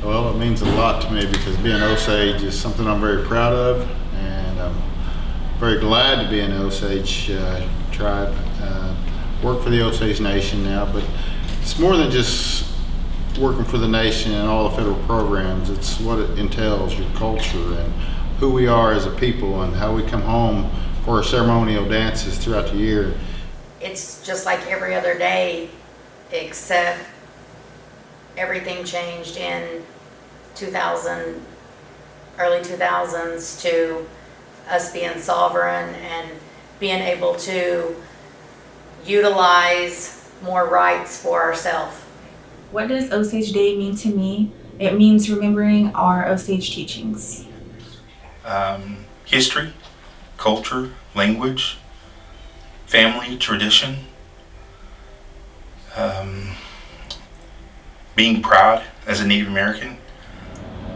Well, it means a lot to me because being Osage is something I'm very proud of, and I'm very glad to be in the Osage tribe. Work for the Osage Nation now, but it's more than just working for the nation and all the federal programs. It's what it entails, your culture and who we are as a people and how we come home for our ceremonial dances throughout the year. It's just like every other day, except everything changed in 2000, early 2000s, to us being sovereign and being able to utilize more rights for ourselves. What does Osage Day mean to me? It means remembering our Osage teachings. History, culture, language, family, tradition, being proud as a Native American.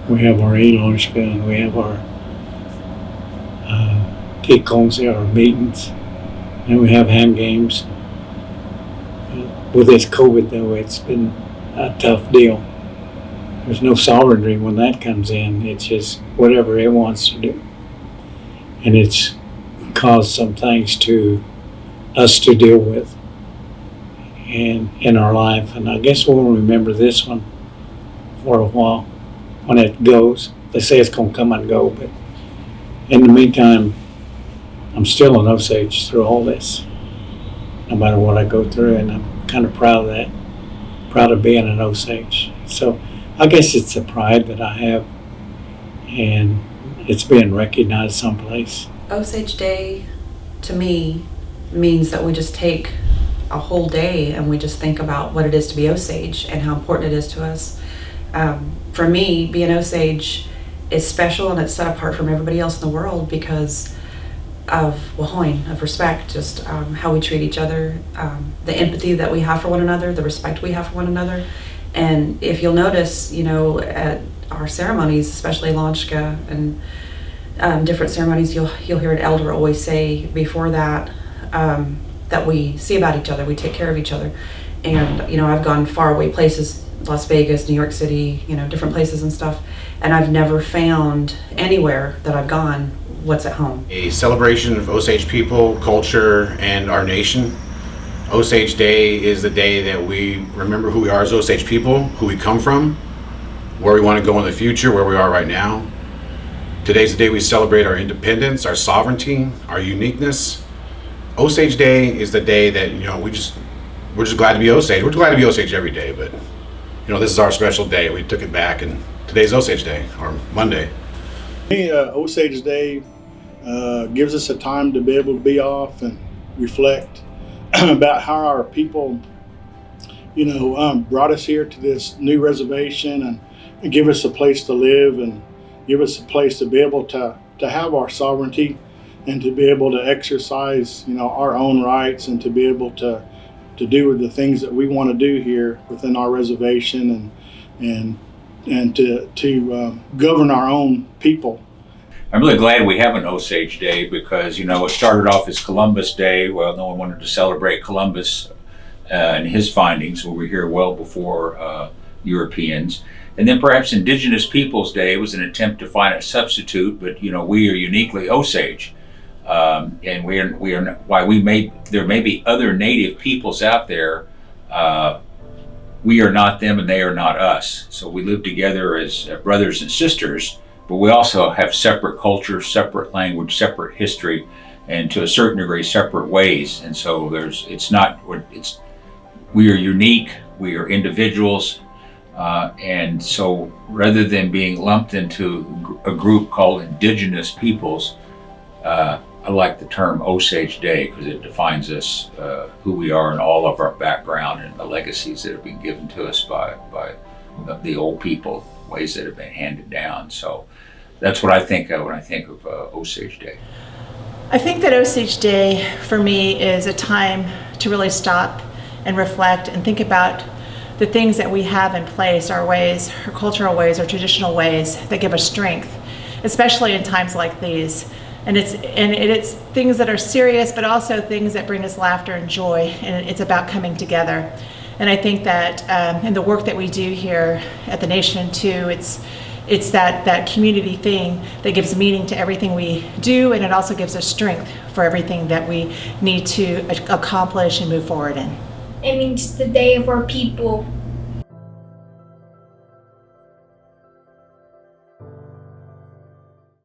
We have our Elonshka and we have our Kikonsi, our meetings, and we have hand games. With this COVID though, it's been a tough deal. There's no sovereignty when that comes in. It's just whatever it wants to do. And it's caused some things to us to deal with and in our life. And I guess we'll remember this one for a while when it goes. They say it's going to come and go, but in the meantime, I'm still an Osage through all this, no matter what I go through, and I'm kind of proud of that, proud of being an Osage. So I guess it's a pride that I have, and it's being recognized someplace. Osage Day, to me, means that we just take a whole day and we just think about what it is to be Osage and how important it is to us. For me, being Osage is special and it's set apart from everybody else in the world because of Wahoin, of respect, just how we treat each other, the empathy that we have for one another, the respect we have for one another. And if you'll notice, at our ceremonies, especially Lonshka and different ceremonies, you'll hear an elder always say before that, that we see about each other, we take care of each other. And, I've gone far away places, Las Vegas, New York City, different places and stuff, and I've never found anywhere that I've gone what's at home. A celebration of Osage people, culture, and our nation. Osage Day is the day that we remember who we are as Osage people, who we come from, where we want to go in the future, where we are right now. Today's the day we celebrate our independence, our sovereignty, our uniqueness. Osage Day is the day that, we're just glad to be Osage. We're glad to be Osage every day, but, this is our special day. We took it back, and today's Osage Day, or Monday. Osage Day gives us a time to be able to be off and reflect about how our people, brought us here to this new reservation and give us a place to live and give us a place to be able to have our sovereignty and to be able to exercise, our own rights and to be able to do the things that we want to do here within our reservation and to govern our own people. I'm really glad we have an Osage Day because, it started off as Columbus Day. Well, no one wanted to celebrate Columbus and his findings. We were here well before Europeans. And then perhaps Indigenous Peoples Day was an attempt to find a substitute, but, we are uniquely Osage. And there may be other native peoples out there, we are not them and they are not us. So we live together as brothers and sisters, but we also have separate cultures, separate language, separate history, and to a certain degree, separate ways. And so we are unique, we are individuals, and so rather than being lumped into a group called Indigenous Peoples, I like the term Osage Day because it defines us, who we are and all of our background and the legacies that have been given to us by the old people, ways that have been handed down. So that's what I think of when I think of Osage Day. I think that Osage Day for me is a time to really stop and reflect and think about the things that we have in place, our ways, our cultural ways, our traditional ways that give us strength, especially in times like these. And it's things that are serious, but also things that bring us laughter and joy, and it's about coming together. And I think that in the work that we do here at the Nation too, it's that community thing that gives meaning to everything we do, and it also gives us strength for everything that we need to accomplish and move forward in. It means the day of our people.